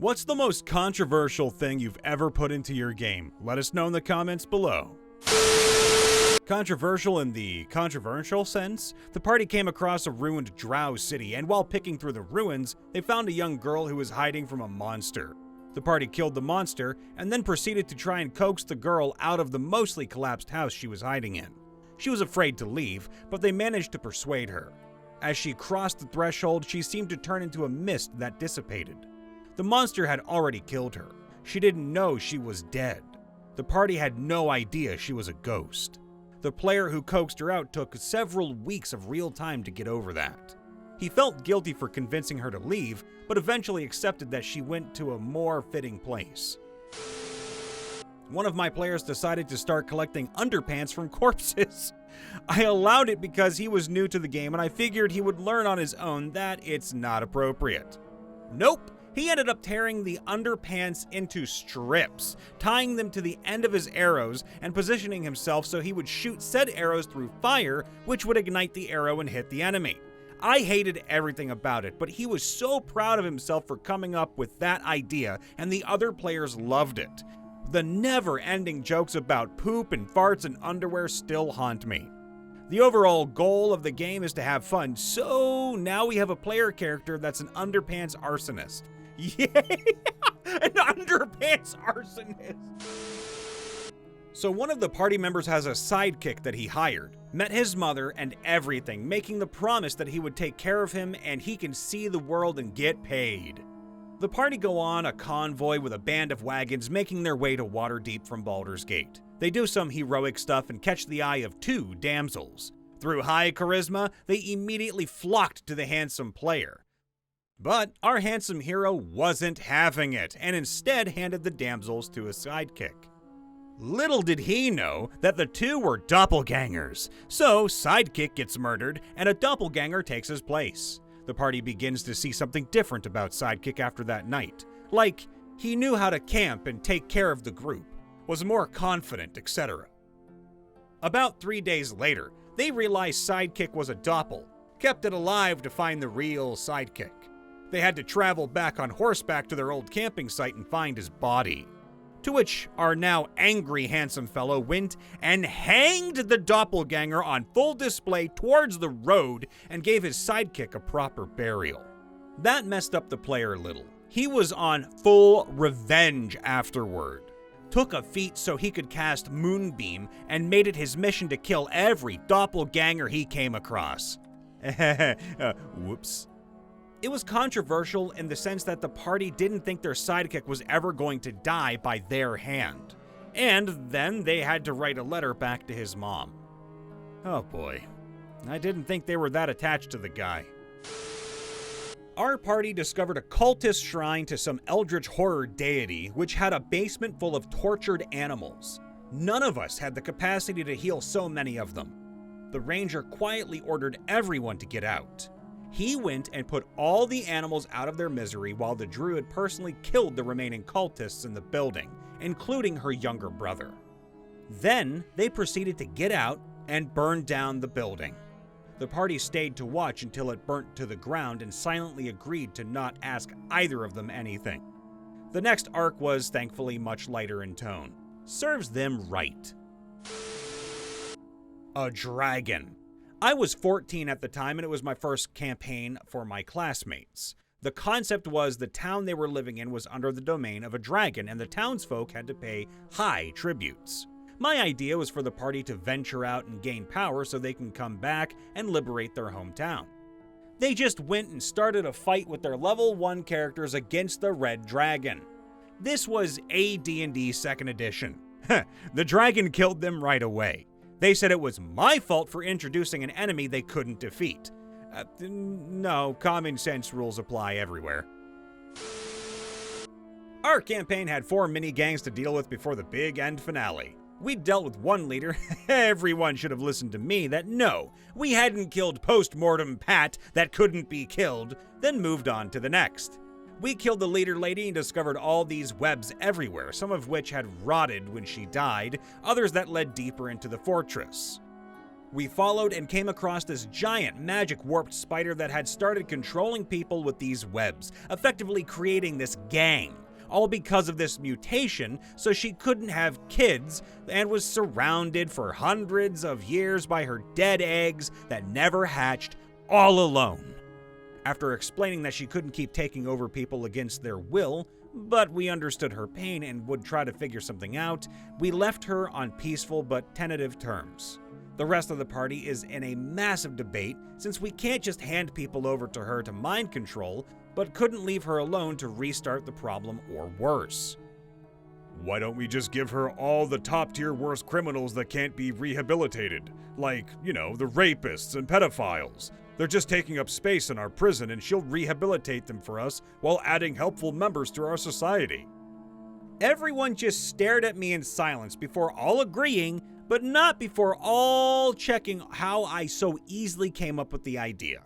What's the most controversial thing you've ever put into your game? Let us know in the comments below. Controversial in the controversial sense, the party came across a ruined drow city, and while picking through the ruins, they found a young girl who was hiding from a monster. The party killed the monster, and then proceeded to try and coax the girl out of the mostly collapsed house she was hiding in. She was afraid to leave, but they managed to persuade her. As she crossed the threshold, she seemed to turn into a mist that dissipated. The monster had already killed her. She didn't know she was dead. The party had no idea she was a ghost. The player who coaxed her out took several weeks of real time to get over that. He felt guilty for convincing her to leave, but eventually accepted that she went to a more fitting place. One of my players decided to start collecting underpants from corpses. I allowed it because he was new to the game and I figured he would learn on his own that it's not appropriate. Nope. He ended up tearing the underpants into strips, tying them to the end of his arrows and positioning himself so he would shoot said arrows through fire, which would ignite the arrow and hit the enemy. I hated everything about it, but he was so proud of himself for coming up with that idea, and the other players loved it. The never-ending jokes about poop and farts and underwear still haunt me. The overall goal of the game is to have fun, so now we have a player character that's an underpants arsonist. Yay! An underpants arsonist! So one of the party members has a sidekick that he hired, met his mother and everything, making the promise that he would take care of him and he can see the world and get paid. The party go on a convoy with a band of wagons making their way to Waterdeep from Baldur's Gate. They do some heroic stuff and catch the eye of two damsels. Through high charisma, they immediately flocked to the handsome player. But our handsome hero wasn't having it, and instead handed the damsels to a sidekick. Little did he know that the two were doppelgangers, so sidekick gets murdered and a doppelganger takes his place. The party begins to see something different about sidekick after that night. Like, he knew how to camp and take care of the group, was more confident, etc. About 3 days later, they realized sidekick was a doppel, kept it alive to find the real sidekick. They had to travel back on horseback to their old camping site and find his body. To which our now angry handsome fellow went and hanged the doppelganger on full display towards the road and gave his sidekick a proper burial. That messed up the player a little. He was on full revenge afterward. Took a feat so he could cast Moonbeam and made it his mission to kill every doppelganger he came across. Whoops. It was controversial in the sense that the party didn't think their sidekick was ever going to die by their hand. And then they had to write a letter back to his mom. Oh boy, I didn't think they were that attached to the guy. Our party discovered a cultist shrine to some eldritch horror deity which had a basement full of tortured animals. None of us had the capacity to heal so many of them. The ranger quietly ordered everyone to get out. He went and put all the animals out of their misery while the druid personally killed the remaining cultists in the building, including her younger brother. Then they proceeded to get out and burn down the building. The party stayed to watch until it burnt to the ground and silently agreed to not ask either of them anything. The next arc was thankfully much lighter in tone. Serves them right. A dragon. I was 14 at the time and it was my first campaign for my classmates. The concept was the town they were living in was under the domain of a dragon and the townsfolk had to pay high tributes. My idea was for the party to venture out and gain power so they can come back and liberate their hometown. They just went and started a fight with their level 1 characters against the red dragon. This was a D&D 2nd edition. The dragon killed them right away. They said it was my fault for introducing an enemy they couldn't defeat. No, common sense rules apply everywhere. Our campaign had 4 mini-gangs to deal with before the big end finale. We dealt with one leader. Everyone should have listened to me that no, we hadn't killed post-mortem Pat that couldn't be killed, then moved on to the next. We killed the leader lady and discovered all these webs everywhere, some of which had rotted when she died, others that led deeper into the fortress. We followed and came across this giant magic warped spider that had started controlling people with these webs, effectively creating this gang. All because of this mutation, so she couldn't have kids and was surrounded for hundreds of years by her dead eggs that never hatched, all alone. After explaining that she couldn't keep taking over people against their will, but we understood her pain and would try to figure something out, we left her on peaceful but tentative terms. The rest of the party is in a massive debate since we can't just hand people over to her to mind control, but couldn't leave her alone to restart the problem or worse. Why don't we just give her all the top-tier worst criminals that can't be rehabilitated? Like, the rapists and pedophiles. They're just taking up space in our prison and she'll rehabilitate them for us while adding helpful members to our society. Everyone just stared at me in silence before all agreeing, but not before all checking how I so easily came up with the idea.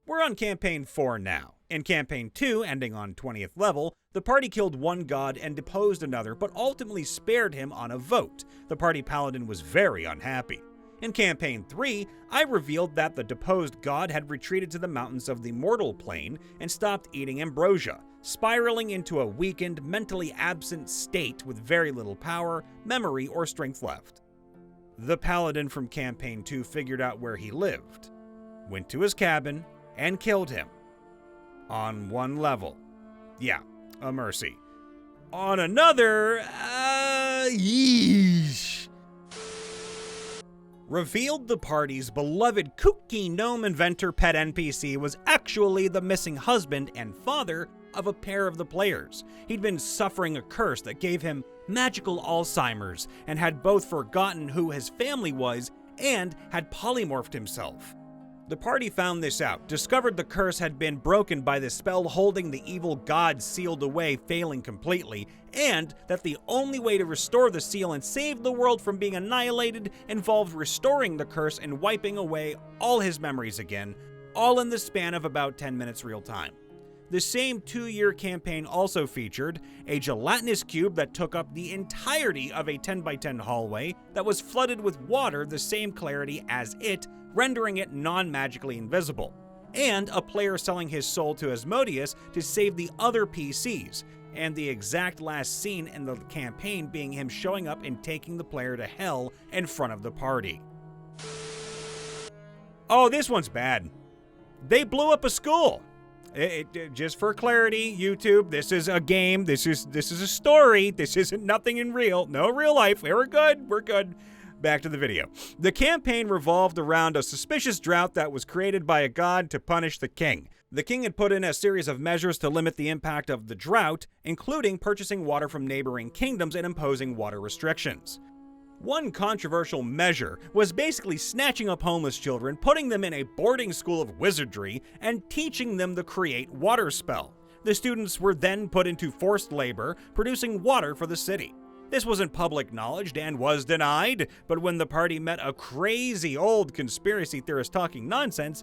We're on Campaign 4 now. In Campaign 2, ending on 20th level, the party killed one god and deposed another, but ultimately spared him on a vote. The party Paladin was very unhappy. In Campaign 3, I revealed that the deposed god had retreated to the mountains of the mortal plane and stopped eating ambrosia, spiraling into a weakened, mentally absent state with very little power, memory, or strength left. The Paladin from Campaign 2 figured out where he lived, went to his cabin, and killed him. On one level. Yeah, a mercy. On another, yeesh. Revealed the party's beloved kooky gnome inventor pet NPC was actually the missing husband and father of a pair of the players. He'd been suffering a curse that gave him magical Alzheimer's and had both forgotten who his family was and had polymorphed himself. The party found this out, discovered the curse had been broken by the spell holding the evil god sealed away, failing completely, and that the only way to restore the seal and save the world from being annihilated involved restoring the curse and wiping away all his memories again, all in the span of about 10 minutes real time. The same 2-year campaign also featured a gelatinous cube that took up the entirety of a 10x10 hallway that was flooded with water the same clarity as it, rendering it non-magically invisible, and a player selling his soul to Asmodeus to save the other PCs, and the exact last scene in the campaign being him showing up and taking the player to hell in front of the party. Oh, this one's bad. They blew up a school. Just for clarity, YouTube, this is a game, this is a story, this isn't nothing in no real life. We're good. Back to the video. The campaign revolved around a suspicious drought that was created by a god to punish the king. The king had put in a series of measures to limit the impact of the drought, including purchasing water from neighboring kingdoms and imposing water restrictions. One controversial measure was basically snatching up homeless children, putting them in a boarding school of wizardry, and teaching them the create water spell. The students were then put into forced labor, producing water for the city. This wasn't public knowledge and was denied, but when the party met a crazy old conspiracy theorist talking nonsense,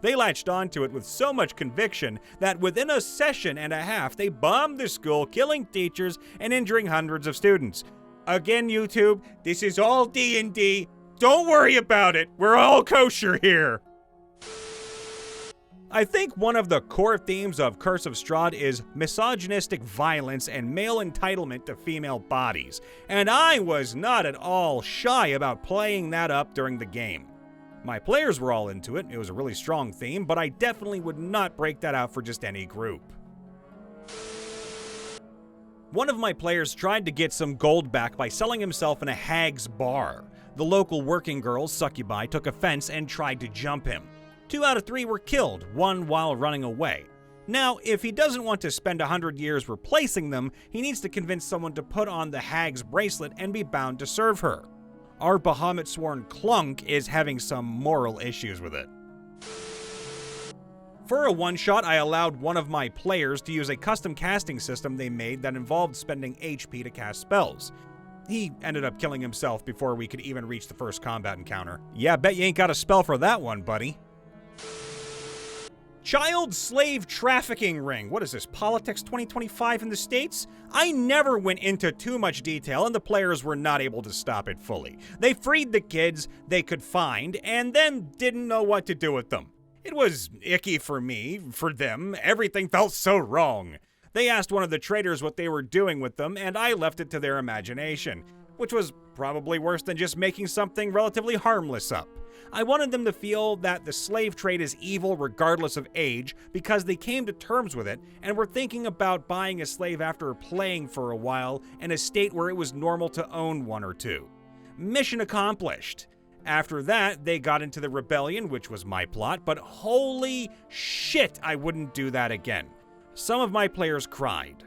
they latched onto it with so much conviction that within a session and a half, they bombed the school, killing teachers and injuring hundreds of students. Again, YouTube, this is all D&D. Don't worry about it. We're all kosher here. I think one of the core themes of Curse of Strahd is misogynistic violence and male entitlement to female bodies, and I was not at all shy about playing that up during the game. My players were all into it. It was a really strong theme, but I definitely would not break that out for just any group. One of my players tried to get some gold back by selling himself in a Hags Bar. The local working girls, succubi, took offense and tried to jump him. 2 out of 3 were killed, one while running away. Now, if he doesn't want to spend 100 years replacing them, he needs to convince someone to put on the Hag's bracelet and be bound to serve her. Our Bahamut-sworn Clunk is having some moral issues with it. For a one-shot, I allowed one of my players to use a custom casting system they made that involved spending HP to cast spells. He ended up killing himself before we could even reach the first combat encounter. Yeah, bet you ain't got a spell for that one, buddy. Child slave trafficking ring. What is this, Politics 2025 in the States? I never went into too much detail, and the players were not able to stop it fully. They freed the kids they could find, and then didn't know what to do with them. It was icky for me, for them. Everything felt so wrong. They asked one of the traders what they were doing with them, and I left it to their imagination, which was probably worse than just making something relatively harmless up. I wanted them to feel that the slave trade is evil regardless of age because they came to terms with it and were thinking about buying a slave after playing for a while in a state where it was normal to own one or two. Mission accomplished. After that, they got into the rebellion, which was my plot, but holy shit, I wouldn't do that again. Some of my players cried,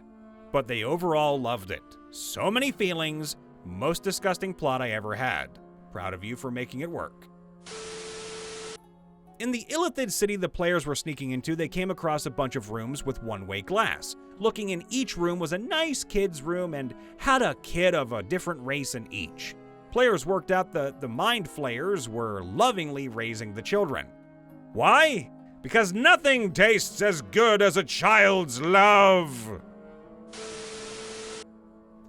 but they overall loved it. So many feelings, most disgusting plot I ever had. Proud of you for making it work. In the Illithid city the players were sneaking into, they came across a bunch of rooms with one-way glass. Looking in each room was a nice kid's room and had a kid of a different race in each. Players worked out the mind flayers were lovingly raising the children. Why? Because nothing tastes as good as a child's love.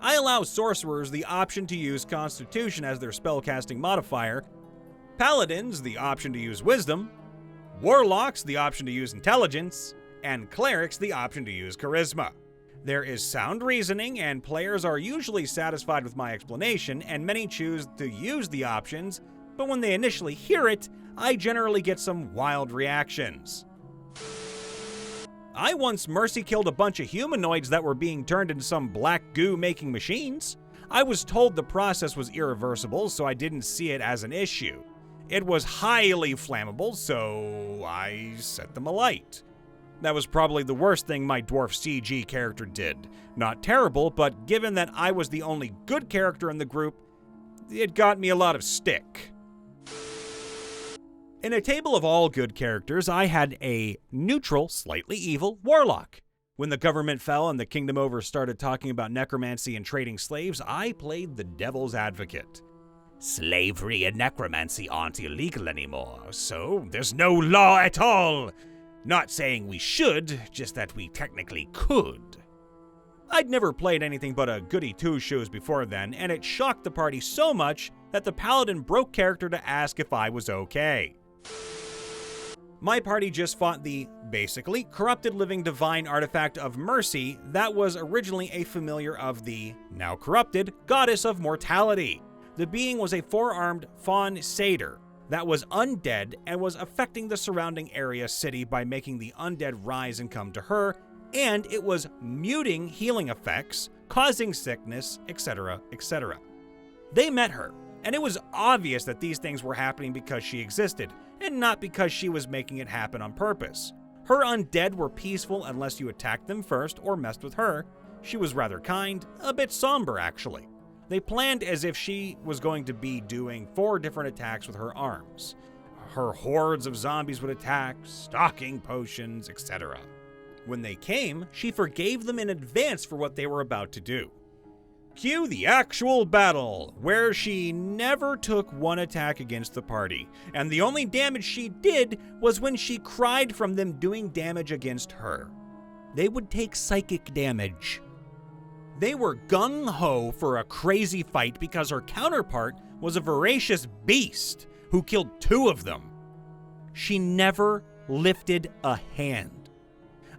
I allow sorcerers the option to use Constitution as their spellcasting modifier, Paladins the option to use Wisdom, Warlocks the option to use Intelligence, and Clerics the option to use Charisma. There is sound reasoning, and players are usually satisfied with my explanation, and many choose to use the options, but when they initially hear it, I generally get some wild reactions. I once mercy killed a bunch of humanoids that were being turned into some black goo-making machines. I was told the process was irreversible, so I didn't see it as an issue. It was highly flammable, so I set them alight. That was probably the worst thing my dwarf CG character did. Not terrible, but given that I was the only good character in the group, it got me a lot of stick. In a table of all good characters, I had a neutral, slightly evil warlock. When the government fell and the Kingdom Over started talking about necromancy and trading slaves, I played the devil's advocate. Slavery and necromancy aren't illegal anymore, so there's no law at all. Not saying we should, just that we technically could. I'd never played anything but a goody two-shoes before then, and it shocked the party so much that the Paladin broke character to ask if I was okay. My party just fought the, basically, corrupted living divine artifact of mercy that was originally a familiar of the, now corrupted, goddess of mortality. The being was a four-armed fawn satyr that was undead and was affecting the surrounding area city by making the undead rise and come to her, and it was muting healing effects, causing sickness, etc., etc. They met her, and it was obvious that these things were happening because she existed, and not because she was making it happen on purpose. Her undead were peaceful unless you attacked them first or messed with her. She was rather kind, a bit somber actually. They planned as if she was going to be doing 4 different attacks with her arms. Her hordes of zombies would attack, stocking potions, etc. When they came, she forgave them in advance for what they were about to do. Cue the actual battle, where she never took one attack against the party, and the only damage she did was when she cried from them doing damage against her. They would take psychic damage. They were gung-ho for a crazy fight because her counterpart was a voracious beast who killed 2 of them. She never lifted a hand.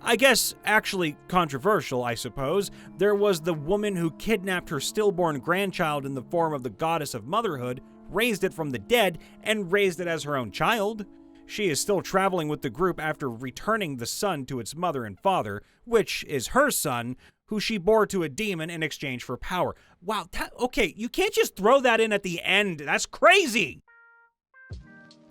I guess, actually controversial, I suppose, there was the woman who kidnapped her stillborn grandchild in the form of the goddess of motherhood, raised it from the dead, and raised it as her own child. She is still traveling with the group after returning the son to its mother and father, which is her son, who she bore to a demon in exchange for power. Wow, okay, you can't just throw that in at the end. That's crazy!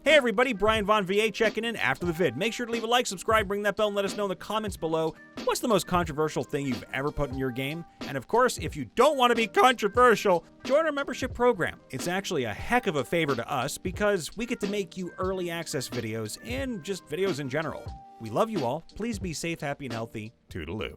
Hey everybody, Brian Von VA checking in after the vid. Make sure to leave a like, subscribe, ring that bell, and let us know in the comments below what's the most controversial thing you've ever put in your game. And of course, if you don't want to be controversial, join our membership program. It's actually a heck of a favor to us because we get to make you early access videos and just videos in general. We love you all. Please be safe, happy, and healthy. Toodaloo.